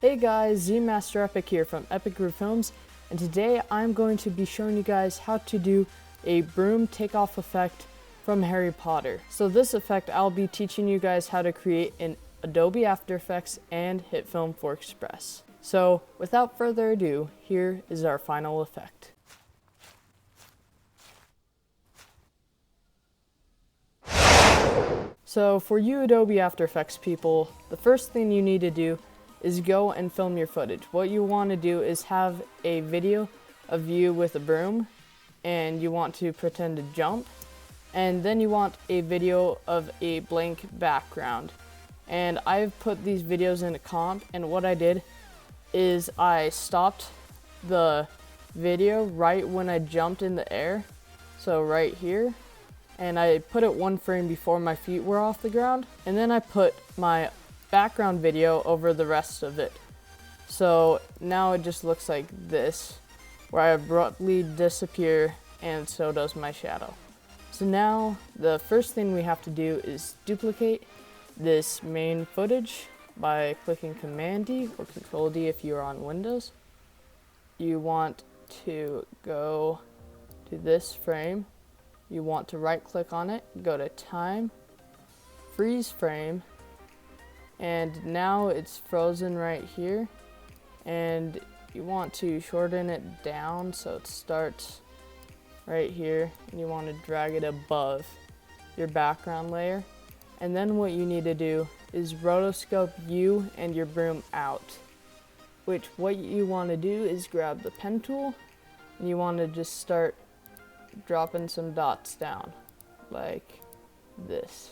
Hey guys, ZMasterEPIC here from Epic Group Films, and today I'm going to be showing you guys how to do a Broom Takeoff effect from Harry Potter. So this effect I'll be teaching you guys how to create in Adobe After Effects and Hitfilm for Express. So without further ado, here is our final effect. So for you Adobe After Effects people, the first thing you need to do is go and film your footage. What you want to do is have a video of you with a broom, and you want to pretend to jump, and then you want a video of a blank background. And I've put these videos in a comp, and what I did is I stopped the video right when I jumped in the air, so right here, and I put it one frame before my feet were off the ground, and then I put my background video over the rest of it. So now it just looks like this, where I abruptly disappear, and so does my shadow. So now the first thing we have to do is duplicate this main footage by clicking Command D or Control D if you're on Windows. You want to go to this frame. You want to right click on it, go to Time, Freeze Frame, and now it's frozen right here, and you want to shorten it down so it starts right here, and you want to drag it above your background layer. And then what you need to do is rotoscope you and your broom out, which what you want to do is grab the pen tool, and you want to just start dropping some dots down like this.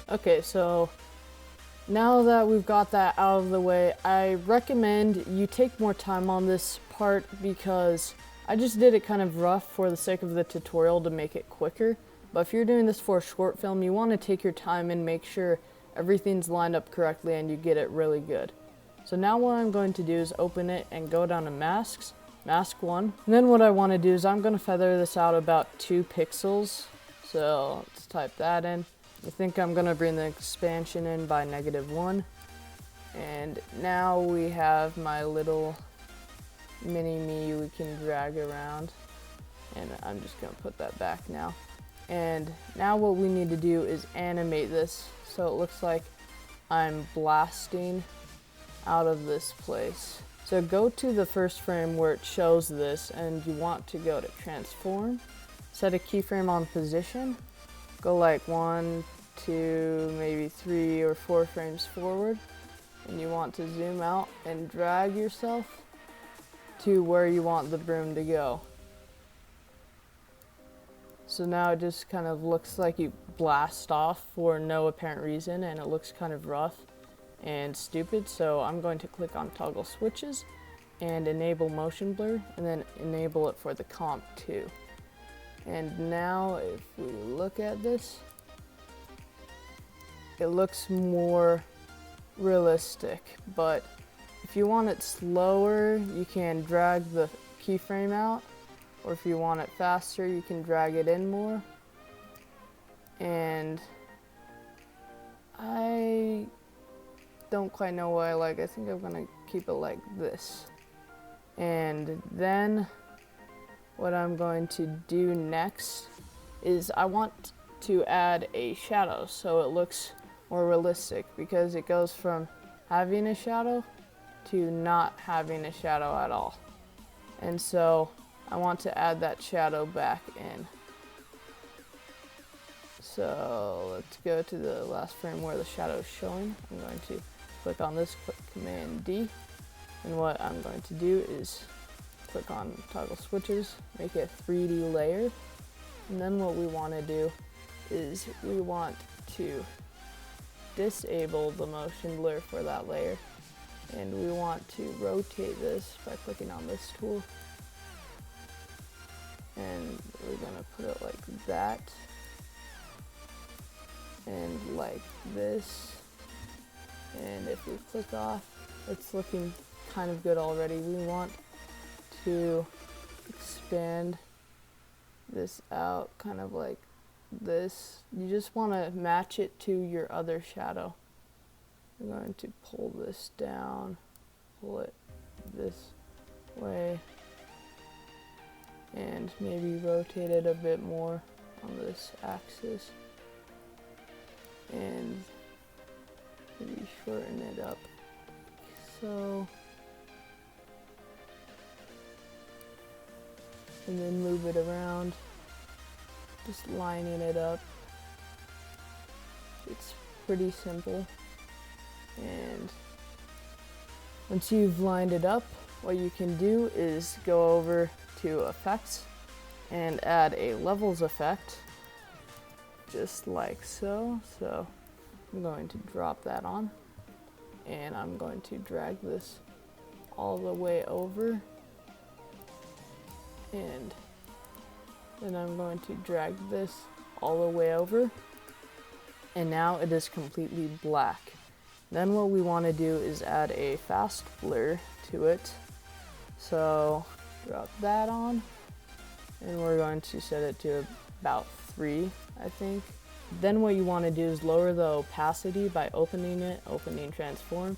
Okay, so now that we've got that out of the way, I recommend you take more time on this part because I just did it kind of rough for the sake of the tutorial to make it quicker. But if you're doing this for a short film, you want to take your time and make sure everything's lined up correctly and you get it really good. So now what I'm going to do is open it and go down to Masks, Mask 1. And then what I want to do is I'm going to feather this out about 2 pixels. So let's type that in. I think I'm going to bring the expansion in by -1. And now we have my little mini me we can drag around. And I'm just going to put that back now. And now what we need to do is animate this so it looks like I'm blasting out of this place. So go to the first frame where it shows this, and you want to go to Transform, set a keyframe on position, go like 1, 2, maybe 3 or 4 frames forward, and you want to zoom out and drag yourself to where you want the broom to go. So now it just kind of looks like you blast off for no apparent reason, and it looks kind of rough. and stupid, so I'm going to click on toggle switches and enable motion blur, and then enable it for the comp too. And now if we look at this, it looks more realistic, but if you want it slower, you can drag the keyframe out, or if you want it faster, you can drag it in more. And I don't quite know what I like. I think I'm gonna keep it like this. And then what I'm going to do next is I want to add a shadow so it looks more realistic, because it goes from having a shadow to not having a shadow at all. And so I want to add that shadow back in. So let's go to the last frame where the shadow is showing. I'm going to click on this, click Command D, and what I'm going to do is click on toggle switches, make it a 3D layer, and then what we want to do is we want to disable the motion blur for that layer, and we want to rotate this by clicking on this tool, and we're going to put it like that, and like this. And if we click off, it's looking kind of good already. We want to expand this out kind of like this. You just want to match it to your other shadow. I'm going to pull this down, pull it this way, and maybe rotate it a bit more on this axis, and maybe shorten it up so, and then move it around, just lining it up. It's pretty simple. And once you've lined it up, what you can do is go over to effects and add a levels effect, just like so. So I'm going to drop that on, and I'm going to drag this all the way over, and then I'm going to drag this all the way over, and now it is completely black. Then what we want to do is add a fast blur to it. So drop that on, and we're going to set it to about 3, I think. Then what you want to do is lower the opacity by opening it, opening transform,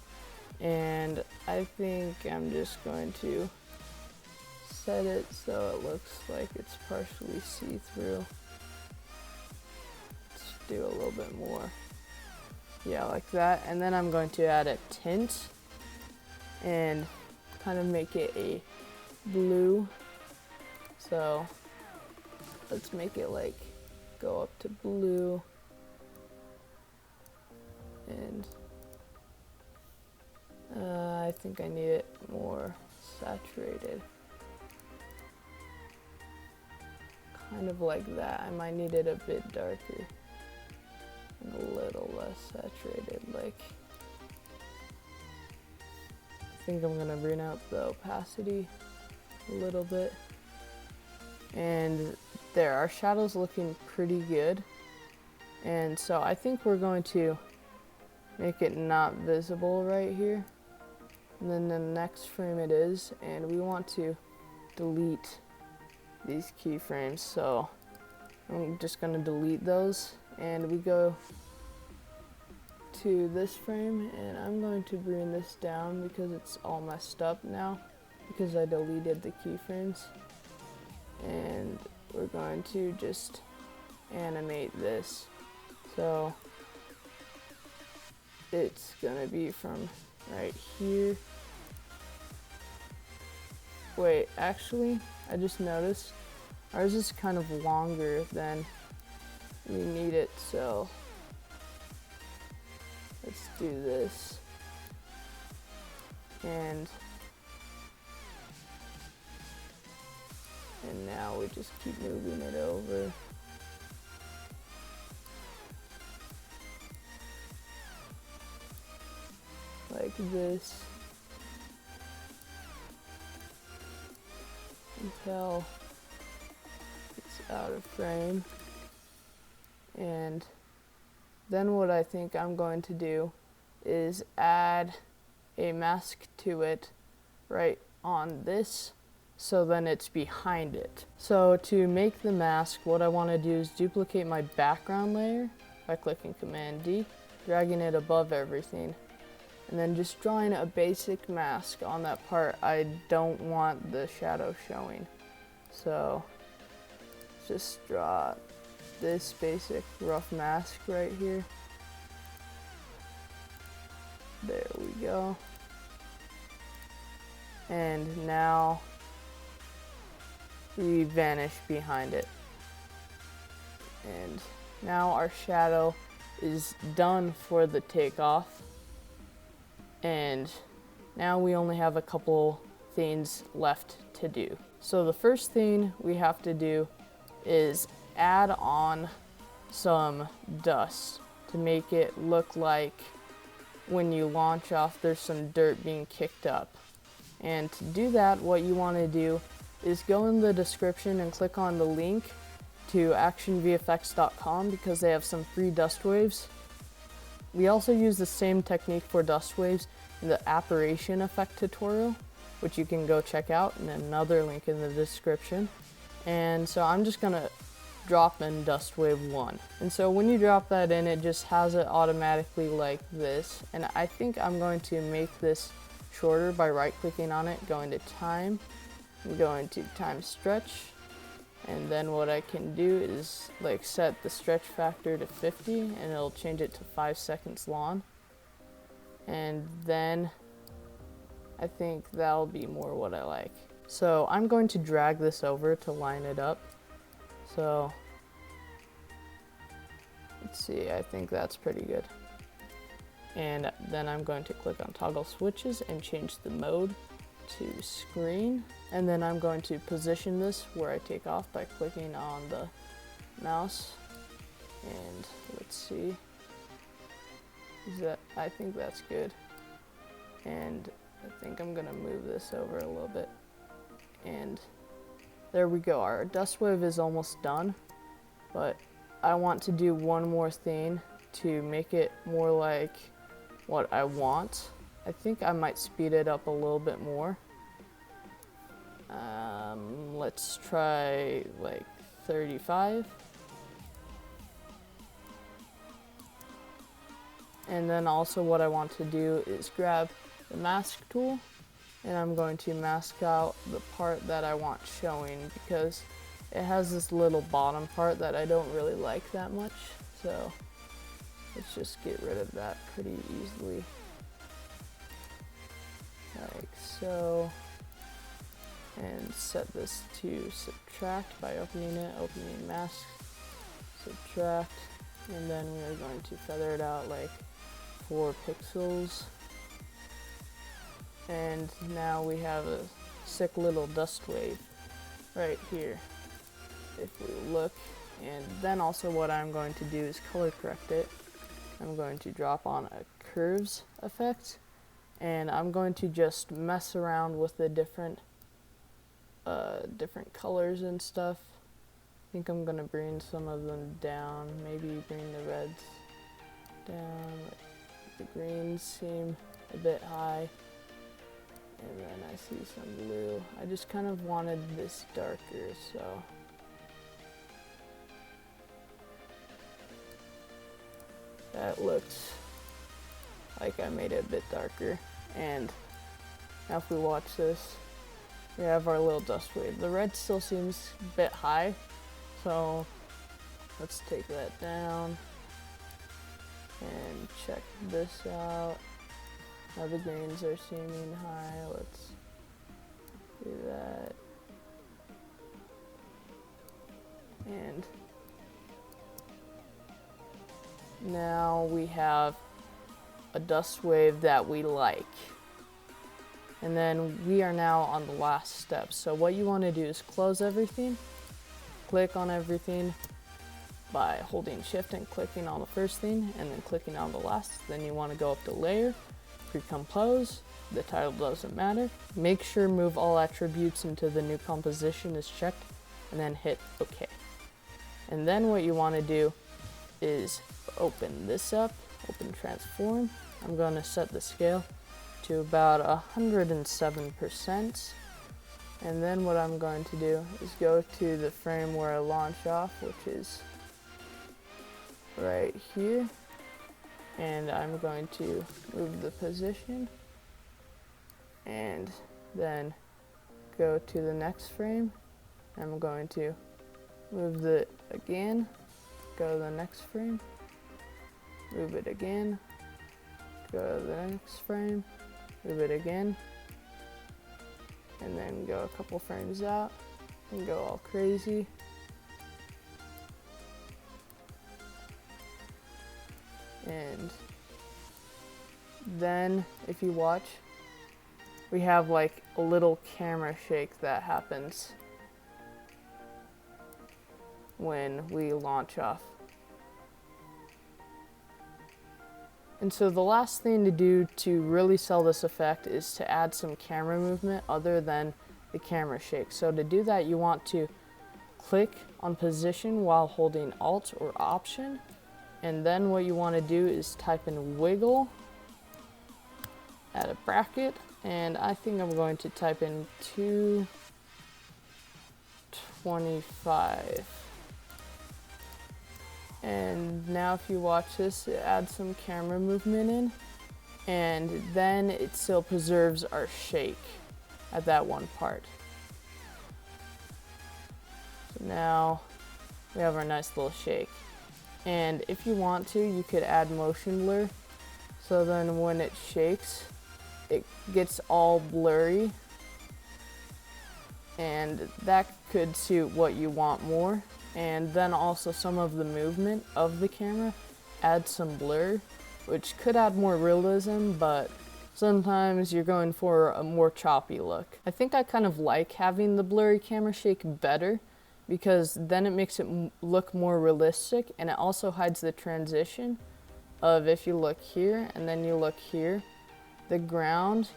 and I think I'm just going to set it so it looks like it's partially see-through. Let's do a little bit more. Yeah, like that. And then I'm going to add a tint and kind of make it a blue. So let's make it like go up to blue, and I think I need it more saturated. Kind of like that. I might need it a bit darker. A little less saturated, like I think I'm gonna bring out the opacity a little bit. And there, our shadow's looking pretty good. And so I think we're going to make it not visible right here. And then the next frame it is, and we want to delete these keyframes. So I'm just gonna delete those, and we go to this frame, and I'm going to bring this down because it's all messed up now because I deleted the keyframes. And we're going to just animate this. So it's gonna be from right here. Wait, actually, I just noticed ours is kind of longer than we need it, so let's do this. And now we just keep moving it over. this until it's out of frame. And then what I think I'm going to do is add a mask to it right on this, so then it's behind it. So to make the mask, what I want to do is duplicate my background layer by clicking Command D, dragging it above everything, and then just drawing a basic mask on that part I don't want the shadow showing. So just draw this basic rough mask right here. There we go. And now we vanish behind it. And now our shadow is done for the takeoff. And now we only have a couple things left to do. So the first thing we have to do is add on some dust to make it look like when you launch off there's some dirt being kicked up. And to do that, what you want to do is go in the description and click on the link to actionvfx.com because they have some free dust waves. We also use the same technique for dust waves in the apparition effect tutorial, which you can go check out, and another link in the description. And so I'm just gonna drop in dust wave 1. And so when you drop that in, it just has it automatically like this. And I think I'm going to make this shorter by right clicking on it, going to time, and going to time stretch. And then what I can do is like set the stretch factor to 50 and it'll change it to 5 seconds long. And then I think that'll be more what I like. So I'm going to drag this over to line it up. So let's see, I think that's pretty good. And then I'm going to click on toggle switches and change the mode to screen. And then I'm going to position this where I take off by clicking on the mouse. And let's see, I think that's good. And I think I'm gonna move this over a little bit. And there we go, our dust wave is almost done, but I want to do one more thing to make it more like what I want. I think I might speed it up a little bit more. Let's try like 35. And then also what I want to do is grab the mask tool, and I'm going to mask out the part that I want showing because it has this little bottom part that I don't really like that much. So let's just get rid of that pretty easily. Like so. And set this to subtract by opening it, opening mask, subtract, and then we are going to feather it out like 4 pixels. And now we have a sick little dust wave right here if we look. And then also what I'm going to do is color correct it. I'm going to drop on a curves effect, and I'm going to just mess around with the different colors and stuff. I think I'm gonna bring some of them down, maybe bring the reds down, the greens seem a bit high, and then I see some blue. I just kind of wanted this darker, so that looks like I made it a bit darker. And now if we watch this, we have our little dust wave. The red still seems a bit high, so let's take that down and check this out. Now the greens are seeming high. Let's do that. And now we have a dust wave that we like. And then we are now on the last step. So what you want to do is close everything, click on everything by holding shift and clicking on the first thing and then clicking on the last. Then you want to go up to layer, pre-compose. The title doesn't matter. Make sure move all attributes into the new composition is checked, and then hit OK. And then what you want to do is open this up, open transform. I'm going to set the scale to about 107%. And then what I'm going to do is go to the frame where I launch off, which is right here. And I'm going to move the position and then go to the next frame. I'm going to move it again, go to the next frame, move it again, go to the next frame, move it again, and then go a couple frames out and go all crazy. And then if you watch, we have like a little camera shake that happens when we launch off. And so the last thing to do to really sell this effect is to add some camera movement other than the camera shake. So to do that, you want to click on position while holding Alt or Option. And then what you want to do is type in wiggle, add a bracket, and I think I'm going to type in 225. And now if you watch this, it adds some camera movement in, and then it still preserves our shake at that one part. So now we have our nice little shake. And if you want to, you could add motion blur. So then when it shakes, it gets all blurry. And that could suit what you want more. And then also some of the movement of the camera adds some blur, which could add more realism, but sometimes you're going for a more choppy look. I think I kind of like having the blurry camera shake better, because then it makes it look more realistic, and it also hides the transition of if you look here and then you look here, the ground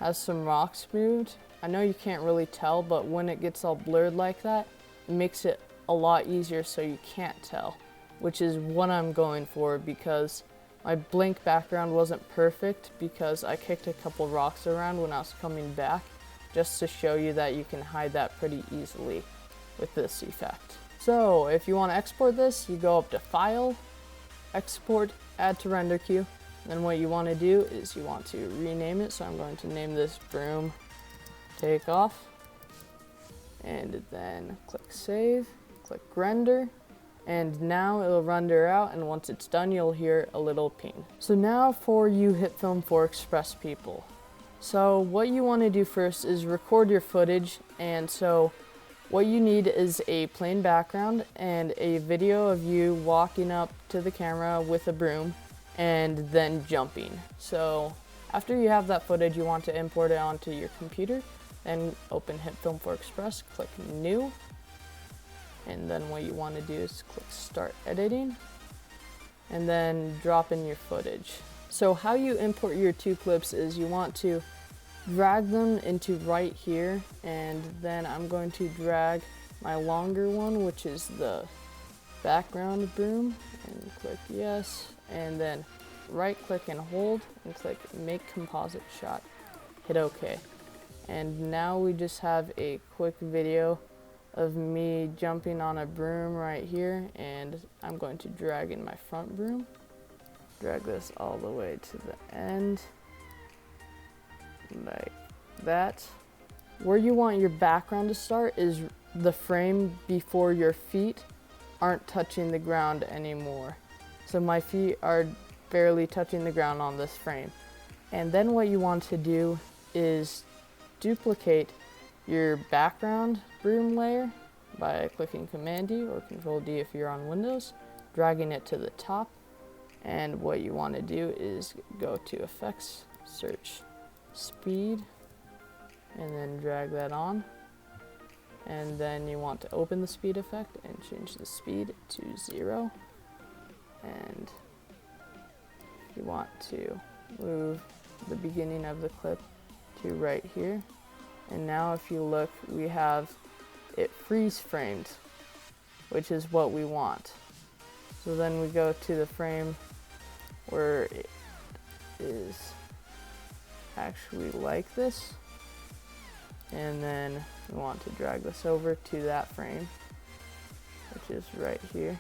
has some rocks moved. I know you can't really tell, but when it gets all blurred like that, it makes it a lot easier so you can't tell, which is what I'm going for, because my blank background wasn't perfect because I kicked a couple rocks around when I was coming back, just to show you that you can hide that pretty easily with this effect. So if you want to export this, you go up to File, Export, Add to Render Queue. Then what you want to do is you want to rename it. So I'm going to name this Broom Takeoff. And then click Save, click Render. And now it'll render out, and once it's done, you'll hear a little ping. So now for you Hitfilm for Express people. So what you want to do first is record your footage, and so what you need is a plain background and a video of you walking up to the camera with a broom and then jumping. So after you have that footage, you want to import it onto your computer, then open Hitfilm for Express, click New, and then what you want to do is click Start Editing, and then drop in your footage. So how you import your two clips is you want to drag them into right here, and then I'm going to drag my longer one, which is the background broom, and click yes, and then right click and hold and click Make Composite Shot, hit OK. And now we just have a quick video of me jumping on a broom right here, and I'm going to drag in my front broom, drag this all the way to the end like that. Where you want your background to start is the frame before your feet aren't touching the ground anymore. So my feet are barely touching the ground on this frame. And then what you want to do is duplicate your background broom layer by clicking Command D or Control D if you're on Windows, dragging it to the top. And what you want to do is go to Effects, search Speed, and then drag that on. And then you want to open the speed effect and change the speed to 0. And you want to move the beginning of the clip to right here. And now if you look, we have it freeze framed, which is what we want. So then we go to the frame where it is actually like this, and then we want to drag this over to that frame, which is right here.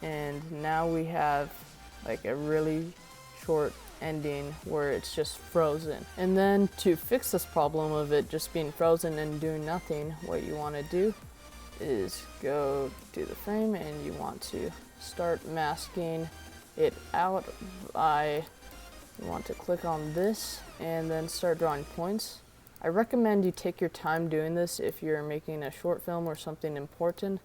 And now we have like a really short ending where it's just frozen. And then to fix this problem of it just being frozen and doing nothing, what you want to do is go to the frame and you want to start masking it out by, you want to click on this and then start drawing points. I recommend you take your time doing this if you're making a short film or something important,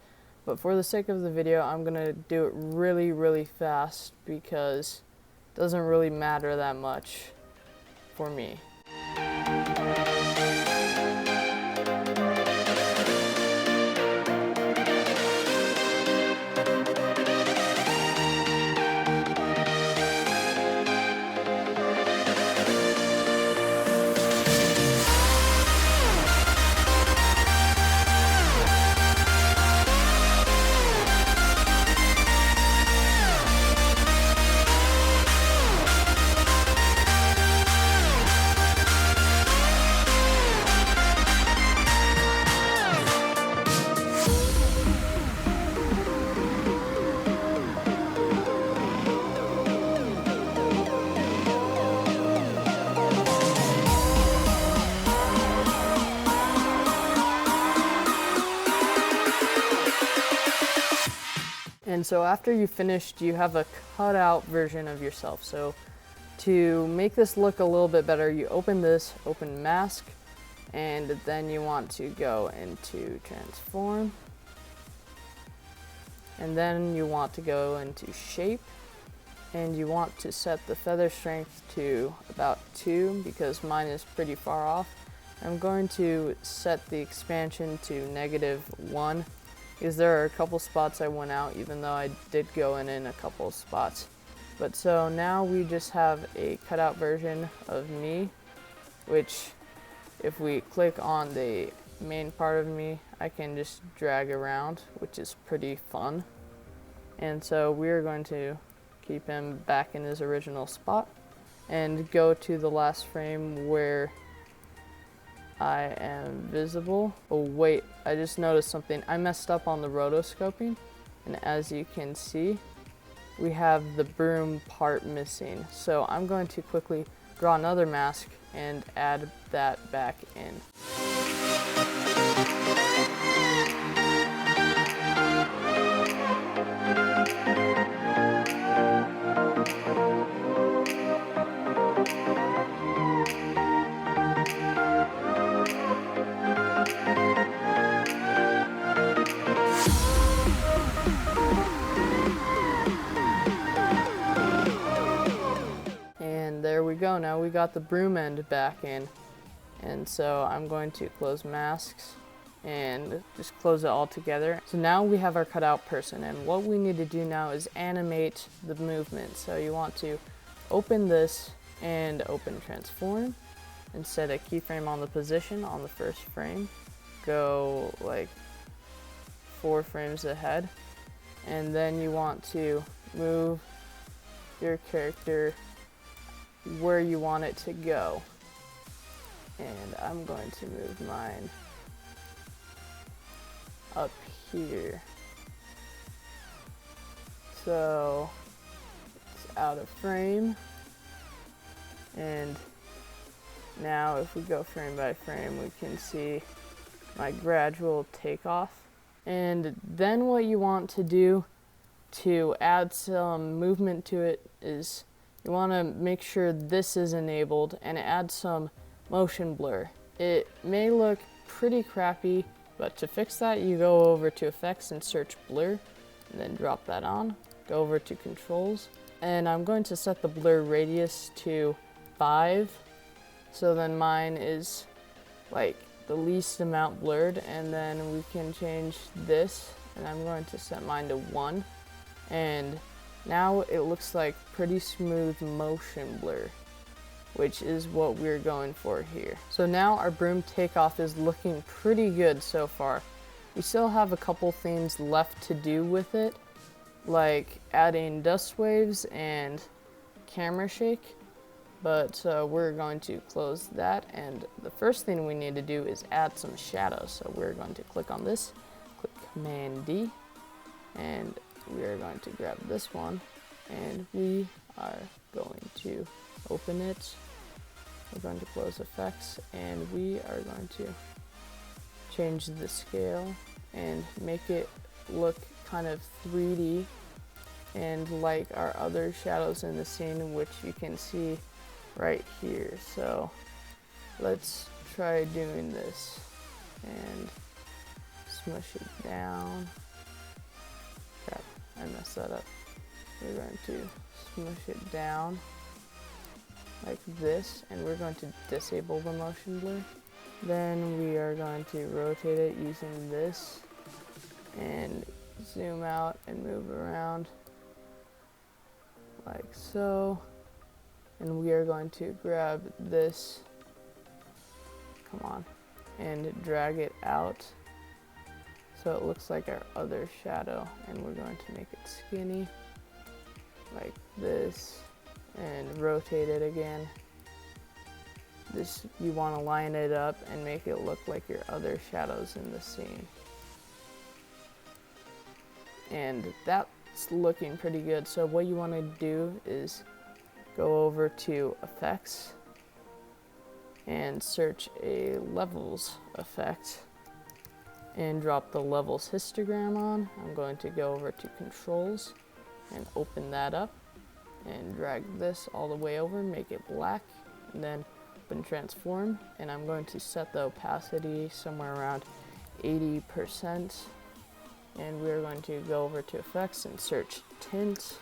but for the sake of the video, I'm gonna do it really fast because it doesn't really matter that much for me. And so after you finished, you have a cutout version of yourself. So to make this look a little bit better, you open this, open mask, and then you want to go into transform. And then you want to go into shape, and you want to set the feather strength to about 2 because mine is pretty far off. I'm going to set the expansion to -1 because there are a couple spots I went out, even though I did go in a couple spots. But so now we just have a cutout version of me, which if we click on the main part of me, I can just drag around, which is pretty fun. And so we're going to keep him back in his original spot and go to the last frame where I am visible. Oh wait, I just noticed something. I messed up on the rotoscoping, and as you can see, we have the broom part missing. So I'm going to quickly draw another mask and add that back in. There we go, now we got the broom end back in. And so I'm going to close masks and just close it all together. So now we have our cutout person, and what we need to do now is animate the movement. So you want to open this and open transform and set a keyframe on the position on the first frame. Go like 4 frames ahead, and then you want to move your character where you want it to go. And I'm going to move mine up here. So it's out of frame. And now if we go frame by frame, we can see my gradual takeoff. And then what you want to do to add some movement to it is you want to make sure this is enabled and add some motion blur. It may look pretty crappy, but to fix that, you go over to effects and search blur, and then drop that on. Go over to controls, and I'm going to set the blur radius to 5. So then mine is like the least amount blurred, and then we can change this, and I'm going to set mine to 1. And Now it looks like pretty smooth motion blur, which is what we're going for here. So now our Broom Takeoff is looking pretty good so far. We still have a couple things left to do with it, like adding dust waves and camera shake, but we're going to close that, and the first thing we need to do is add some shadows. So we're going to click on this, click Command D, and we are going to grab this one, and we are going to open it. We're going to close effects, and we are going to change the scale and make it look kind of 3D and like our other shadows in the scene, which you can see right here. So let's try doing this and smush it down. Crap, I messed that up. We're going to smush it down like this, and we're going to disable the motion blur. Then we are going to rotate it using this and zoom out and move around like so. And we are going to grab this, come on, and drag it out so it looks like our other shadow, and we're going to make it skinny like this and rotate it again. This, you want to line it up and make it look like your other shadows in the scene. And that's looking pretty good. So what you want to do is go over to Effects and search a Levels effect and drop the Levels histogram on. I'm going to go over to Controls and open that up and drag this all the way over, make it black, and then open Transform, and I'm going to set the opacity somewhere around 80%, and we're going to go over to Effects and search Tint,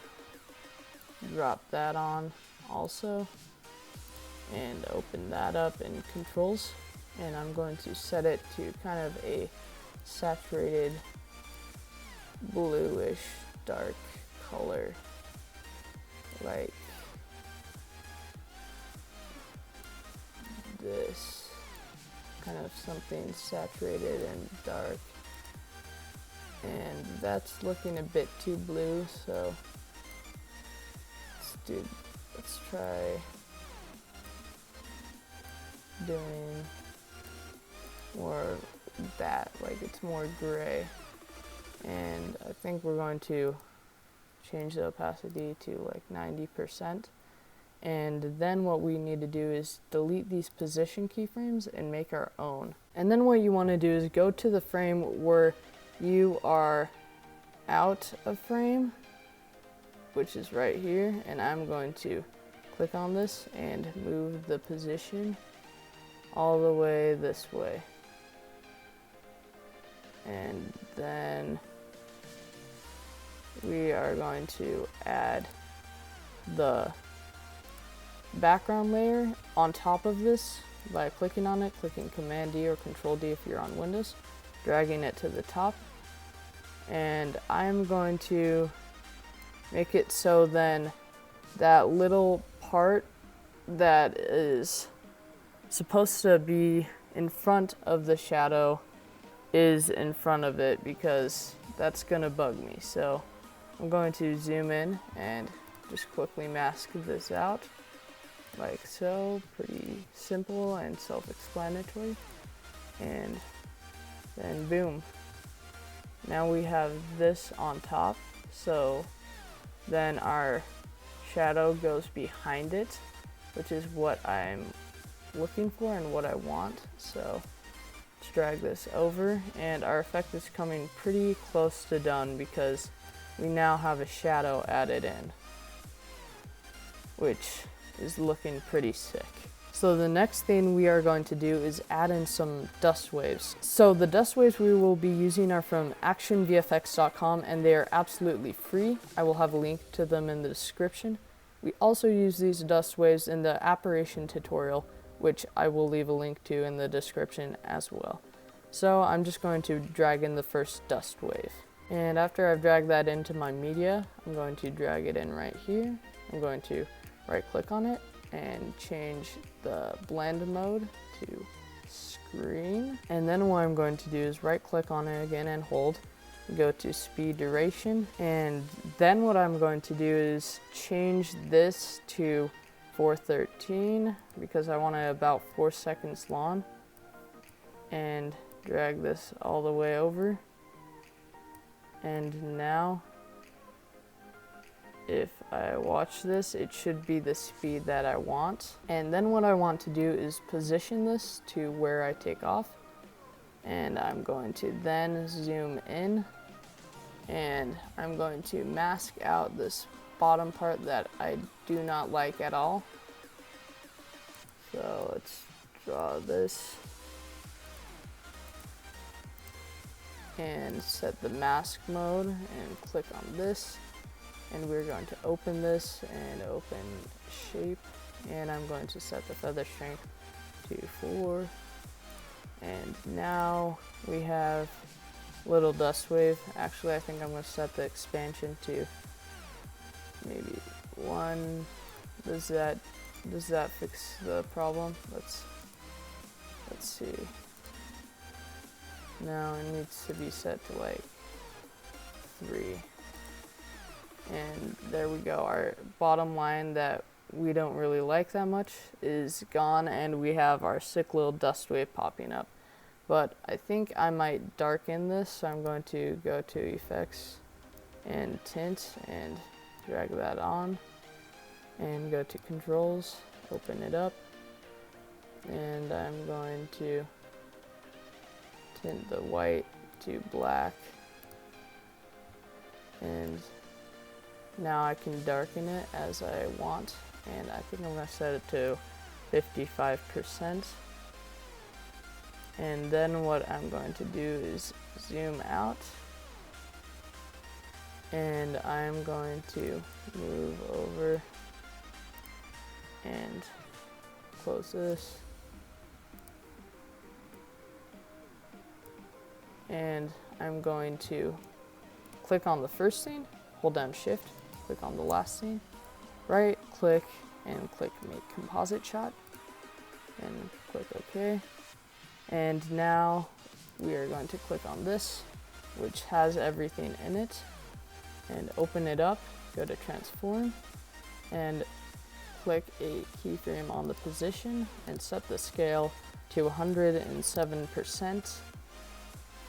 drop that on also, and open that up in Controls, and I'm going to set it to kind of a saturated bluish dark color, like this, kind of something saturated and dark, and that's looking a bit too blue, so let's try doing more that, like it's more gray, and I think we're going to change the opacity to like 90%. And then what we need to do is delete these position keyframes and make our own. And then what you want to do is go to the frame where you are out of frame, which is right here, and I'm going to click on this and move the position all the way this way. And then we are going to add the background layer on top of this by clicking on it, clicking Command D or Control D if you're on Windows, dragging it to the top, and I'm going to make it so then that little part that is supposed to be in front of the shadow is in front of it, because that's gonna bug me. So I'm going to zoom in and just quickly mask this out like so. Pretty simple and self-explanatory, and then boom, now we have this on top, so then our shadow goes behind it, which is what I'm looking for and what I want. So let's drag this over, and our effect is coming pretty close to done because we now have a shadow added in, which is looking pretty sick. So the next thing we are going to do is add in some dust waves. So the dust waves we will be using are from actionvfx.com, and they are absolutely free. I will have a link to them in the description. We also use these dust waves in the apparition tutorial, which I will leave a link to in the description as well. So I'm just going to drag in the first dust wave. And after I've dragged that into my media, I'm going to drag it in right here. I'm going to right click on it and change the blend mode to screen. And then what I'm going to do is right click on it again and hold, go to speed duration. And then what I'm going to do is change this to 413 because I want it about 4 seconds long, and drag this all the way over. And now if I watch this, it should be the speed that I want. And then what I want to do is position this to where I take off. And I'm going to then zoom in, and I'm going to mask out this bottom part that I do not like at all. So let's draw this and set the mask mode and click on this. And we're going to open this and open shape. And I'm going to set the feather strength to 4. And now we have little dust wave. Actually, I think I'm going to set the expansion to maybe 1. Does that fix the problem? Let's see. Now it needs to be set to like 3. And there we go. Our bottom line that we don't really like that much is gone, and we have our sick little dust wave popping up. But I think I might darken this, so I'm going to go to effects and tint and drag that on, and go to controls, open it up, and I'm going to tint the white to black, and now I can darken it as I want, and I think I'm going to set it to 55%. And then what I'm going to do is zoom out, and I'm going to move over and close this. And I'm going to click on the first scene, hold down shift, click on the last scene, right click and click make composite shot, and click OK. And now we are going to click on this, which has everything in it, and open it up, go to transform, and click a keyframe on the position and set the scale to 107%.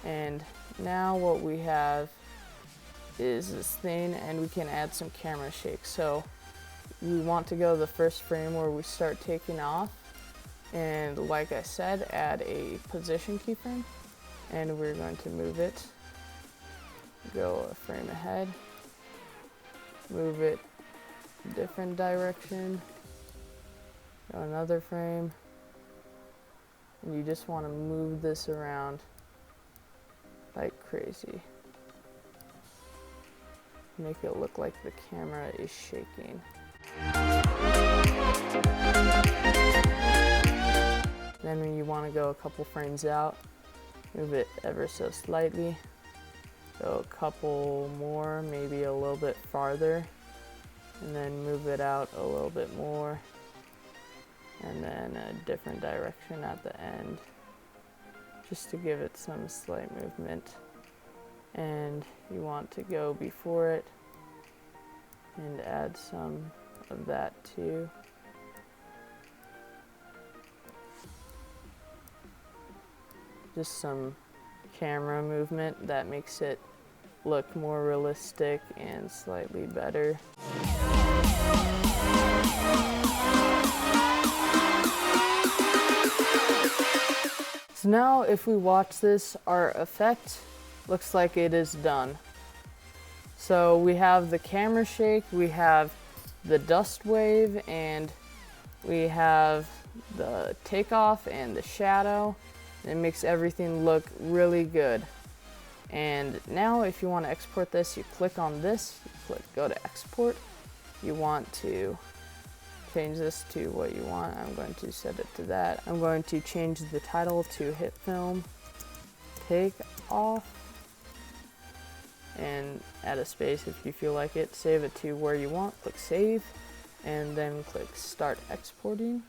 And now what we have is this thing, and we can add some camera shake. So we want to go to the first frame where we start taking off, and like I said, add a position keyframe, and we're going to move it, go a frame ahead, move it a different direction, go another frame, and you just want to move this around like crazy. Make it look like the camera is shaking. Then when you want to go a couple frames out, move it ever so slightly. Go a couple more, maybe a little bit farther, and then move it out a little bit more, and then a different direction at the end, just to give it some slight movement. And you want to go before it and add some of that too. Just some camera movement that makes it look more realistic and slightly better. So now if we watch this, our effect looks like it is done. So we have the camera shake, we have the dust wave, and we have the takeoff and the shadow. It makes everything look really good. And now if you want to export this, you click on this, you click go to export. You want to change this to what you want. I'm going to set it to that. I'm going to change the title to Hitfilm Takeoff. and add a space if you feel like it. Save it to where you want, click save, and then click start exporting,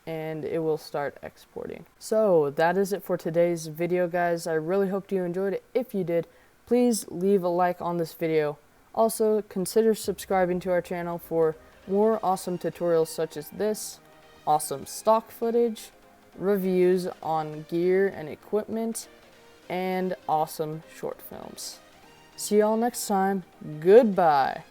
and it will start exporting. So that is it for today's video, guys. I really hope you enjoyed it. If you did, please leave a like on this video. Also, consider subscribing to our channel for more awesome tutorials such as this, awesome stock footage, reviews on gear and equipment, and awesome short films. See y'all next time. Goodbye.